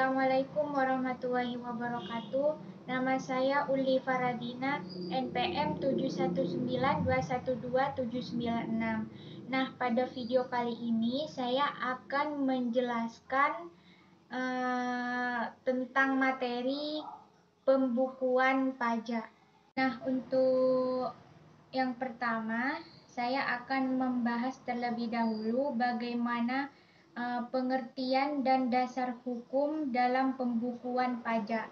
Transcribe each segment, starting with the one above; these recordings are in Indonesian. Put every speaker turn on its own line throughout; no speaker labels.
Assalamualaikum warahmatullahi wabarakatuh. Nama saya Uli Faradina, NPM 719212796. Nah, pada video kali ini saya akan menjelaskan tentang materi pembukuan pajak. Nah, untuk yang pertama, saya akan membahas terlebih dahulu bagaimana pengertian dan dasar hukum dalam pembukuan pajak.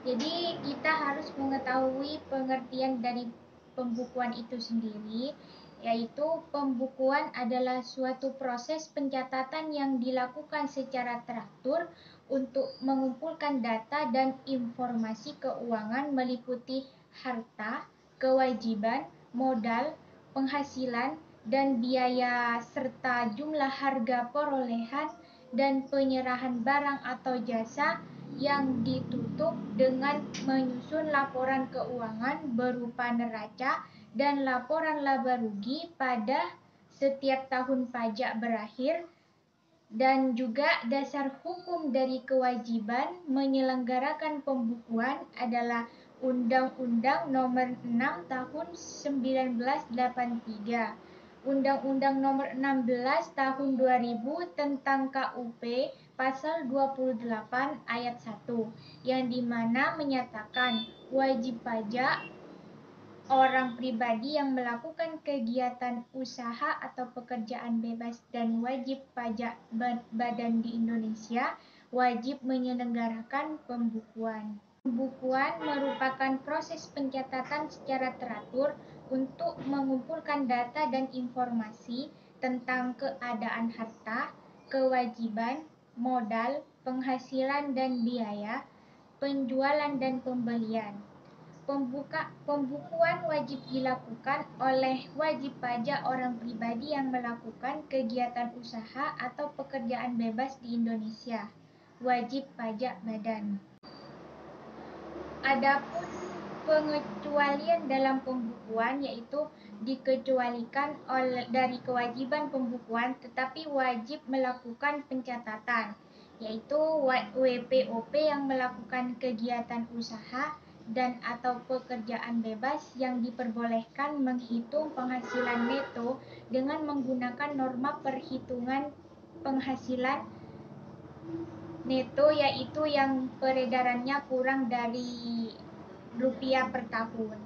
Jadi, kita harus mengetahui pengertian dari pembukuan itu sendiri, yaitu pembukuan adalah suatu proses pencatatan yang dilakukan secara teratur untuk mengumpulkan data dan informasi keuangan meliputi harta, kewajiban, modal, penghasilan, dan biaya serta jumlah harga perolehan dan penyerahan barang atau jasa yang ditutup dengan menyusun laporan keuangan berupa neraca dan laporan laba rugi pada setiap tahun pajak berakhir, dan juga dasar hukum dari kewajiban menyelenggarakan pembukuan adalah Undang-Undang Nomor 6 Tahun 1983, Undang-Undang Nomor 16 Tahun 2000 tentang KUP Pasal 28 Ayat 1, yang dimana menyatakan wajib pajak orang pribadi yang melakukan kegiatan usaha atau pekerjaan bebas dan wajib pajak badan di Indonesia wajib menyelenggarakan pembukuan. Pembukuan merupakan proses pencatatan secara teratur untuk mengumpulkan data dan informasi tentang keadaan harta, kewajiban, modal, penghasilan dan biaya, penjualan dan pembelian. Pembukuan wajib dilakukan oleh wajib pajak orang pribadi yang melakukan kegiatan usaha atau pekerjaan bebas di Indonesia, wajib pajak badan. Adapun pengecualian dalam pembukuan yaitu dikecualikan dari kewajiban pembukuan tetapi wajib melakukan pencatatan, yaitu WPOP yang melakukan kegiatan usaha dan atau pekerjaan bebas yang diperbolehkan menghitung penghasilan neto dengan menggunakan norma perhitungan penghasilan neto, yaitu yang peredarannya kurang dari rupiah per tahun.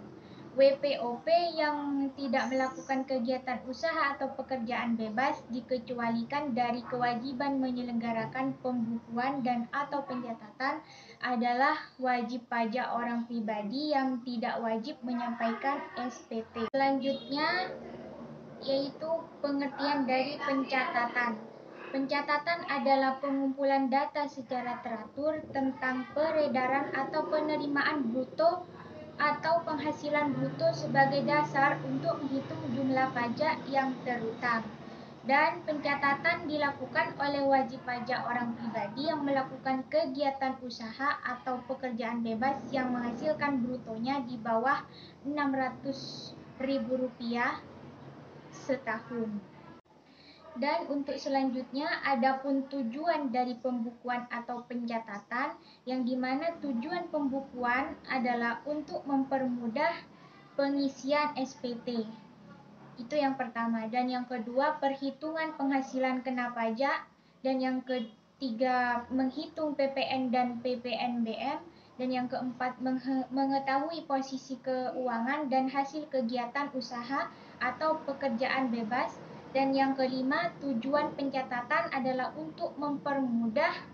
WPOP yang tidak melakukan kegiatan usaha atau pekerjaan bebas dikecualikan dari kewajiban menyelenggarakan pembukuan dan atau pencatatan adalah wajib pajak orang pribadi yang tidak wajib menyampaikan SPT. Selanjutnya yaitu pengertian dari pencatatan. Pencatatan adalah pengumpulan data secara teratur tentang peredaran atau penerimaan bruto atau penghasilan bruto sebagai dasar untuk menghitung jumlah pajak yang terutang. Dan pencatatan dilakukan oleh wajib pajak orang pribadi yang melakukan kegiatan usaha atau pekerjaan bebas yang menghasilkan brutonya di bawah Rp600.000 setahun. Dan untuk selanjutnya, adapun tujuan dari pembukuan atau pencatatan, yang dimana tujuan pembukuan adalah untuk mempermudah pengisian SPT. Itu yang pertama. Dan yang kedua, perhitungan penghasilan kena pajak. Dan yang ketiga, menghitung PPN dan PPNBM. Dan yang keempat, mengetahui posisi keuangan dan hasil kegiatan usaha atau pekerjaan bebas. Dan yang kelima, tujuan pencatatan adalah untuk mempermudah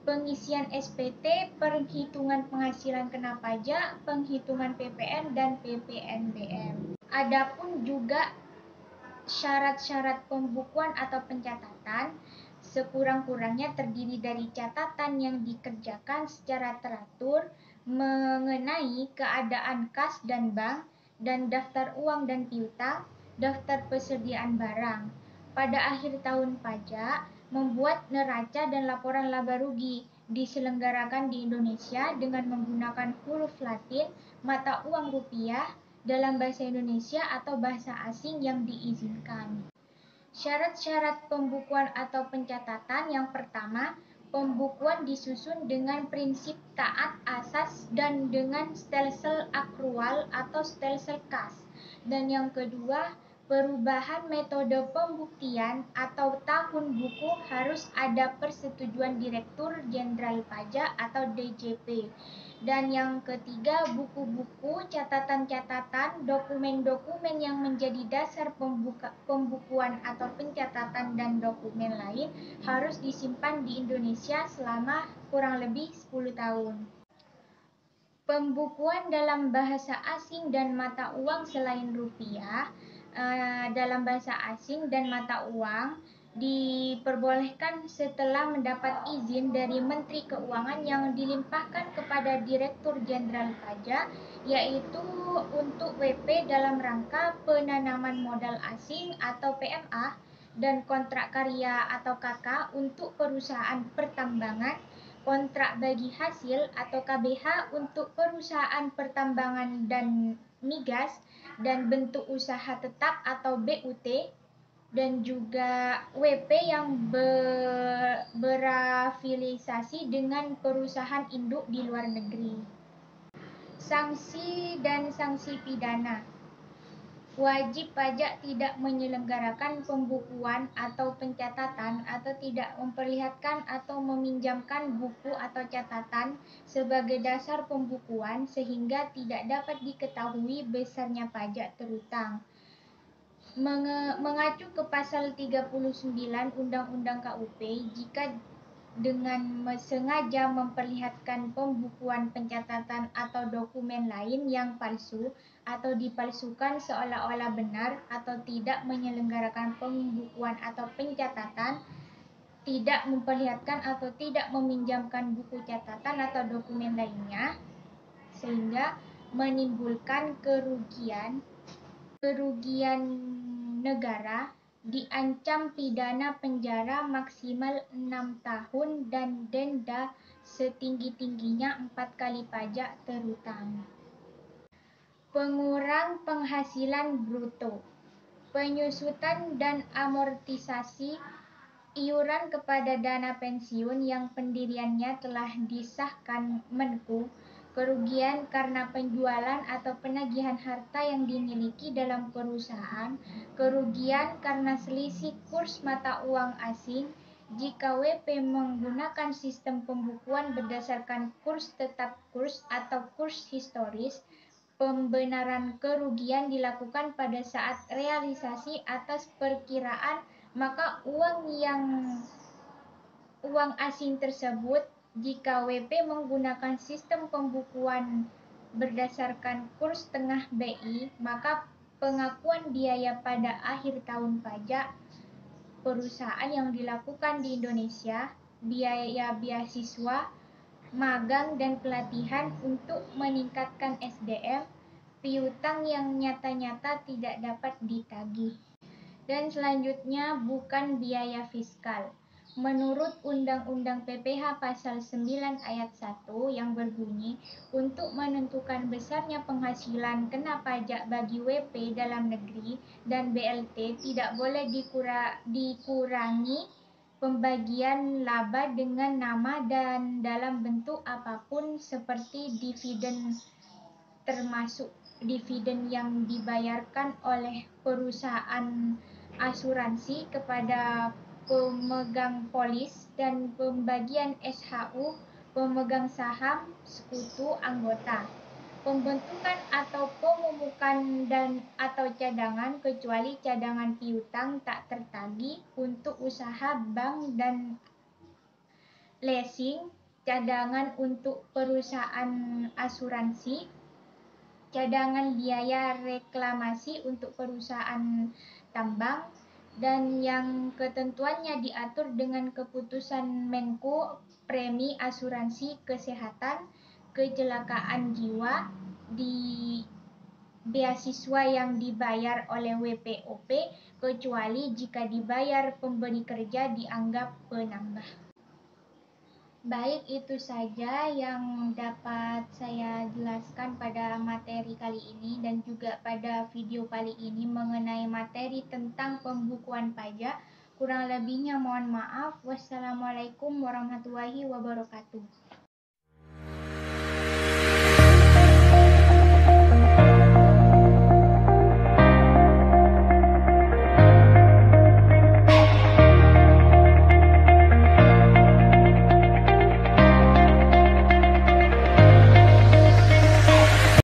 pengisian SPT, perhitungan penghasilan kena pajak, penghitungan PPN dan PPNBM. Adapun juga syarat-syarat pembukuan atau pencatatan sekurang-kurangnya terdiri dari catatan yang dikerjakan secara teratur mengenai keadaan kas dan bank, dan daftar uang dan piutang, daftar persediaan barang. Pada akhir tahun pajak, membuat neraca dan laporan laba rugi diselenggarakan di Indonesia dengan menggunakan huruf Latin, mata uang rupiah, dalam bahasa Indonesia atau bahasa asing yang diizinkan. Syarat-syarat pembukuan atau pencatatan yang pertama, Pembukuan disusun dengan prinsip taat asas dan dengan stelsel akrual atau stelsel kas. Dan yang kedua, perubahan metode pembuktian atau tahun buku harus ada persetujuan Direktur Jenderal Pajak atau DJP. Dan yang ketiga, buku-buku, catatan-catatan, dokumen-dokumen yang menjadi dasar pembukuan atau pencatatan dan dokumen lain harus disimpan di Indonesia selama kurang lebih 10 tahun. Pembukuan dalam bahasa asing dan mata uang selain rupiah, dalam bahasa asing dan mata uang diperbolehkan setelah mendapat izin dari Menteri Keuangan yang dilimpahkan kepada Direktur Jenderal Pajak, yaitu untuk WP dalam rangka penanaman modal asing atau PMA dan kontrak karya atau KK untuk perusahaan pertambangan, kontrak bagi hasil atau KBH untuk perusahaan pertambangan dan migas, dan bentuk usaha tetap atau BUT, dan juga WP yang berafiliasi dengan perusahaan induk di luar negeri. Sanksi dan sanksi pidana. Wajib pajak tidak menyelenggarakan pembukuan atau pencatatan atau tidak memperlihatkan atau meminjamkan buku atau catatan sebagai dasar pembukuan sehingga tidak dapat diketahui besarnya pajak terutang. Mengacu ke pasal 39 Undang-Undang KUP, jika dengan sengaja memperlihatkan pembukuan, pencatatan atau dokumen lain yang palsu atau dipalsukan seolah-olah benar atau tidak menyelenggarakan pembukuan atau pencatatan, tidak memperlihatkan atau tidak meminjamkan buku catatan atau dokumen lainnya sehingga menimbulkan kerugian negara, diancam pidana penjara maksimal 6 tahun dan denda setinggi-tingginya 4 kali pajak terutang. Pengurang penghasilan bruto. Penyusutan dan amortisasi iuran kepada dana pensiun yang pendiriannya telah disahkan Menku, kerugian karena penjualan atau penagihan harta yang dimiliki dalam perusahaan, kerugian karena selisih kurs mata uang asing jika WP menggunakan sistem pembukuan berdasarkan kurs tetap kurs atau kurs historis. Pembenaran kerugian dilakukan pada saat realisasi atas perkiraan, maka uang asing tersebut, jika WP menggunakan sistem pembukuan berdasarkan kurs tengah BI, maka pengakuan biaya pada akhir tahun pajak perusahaan yang dilakukan di Indonesia, biaya beasiswa, magang dan pelatihan untuk meningkatkan SDM, piutang yang nyata-nyata tidak dapat ditagih. Dan selanjutnya, bukan biaya fiskal. Menurut Undang-Undang PPH Pasal 9 Ayat 1 yang berbunyi, untuk menentukan besarnya penghasilan kena pajak bagi WP dalam negeri dan BLT tidak boleh dikurangi pembagian laba dengan nama dan dalam bentuk apapun seperti dividen, termasuk dividen yang dibayarkan oleh perusahaan asuransi kepada pemegang polis dan pembagian SHU pemegang saham sekutu anggota. Pembentukan atau pemupukan dan atau cadangan kecuali cadangan piutang tak tertagih untuk usaha bank dan leasing, cadangan untuk perusahaan asuransi, cadangan biaya reklamasi untuk perusahaan tambang, dan yang ketentuannya diatur dengan keputusan Menko premi asuransi kesehatan, kecelakaan jiwa, di beasiswa yang dibayar oleh WPOP kecuali jika dibayar pemberi kerja dianggap penambah. Baik, itu saja yang dapat saya jelaskan pada materi kali ini dan juga pada video kali ini mengenai materi tentang pembukuan pajak. Kurang lebihnya mohon maaf. Wassalamualaikum warahmatullahi wabarakatuh.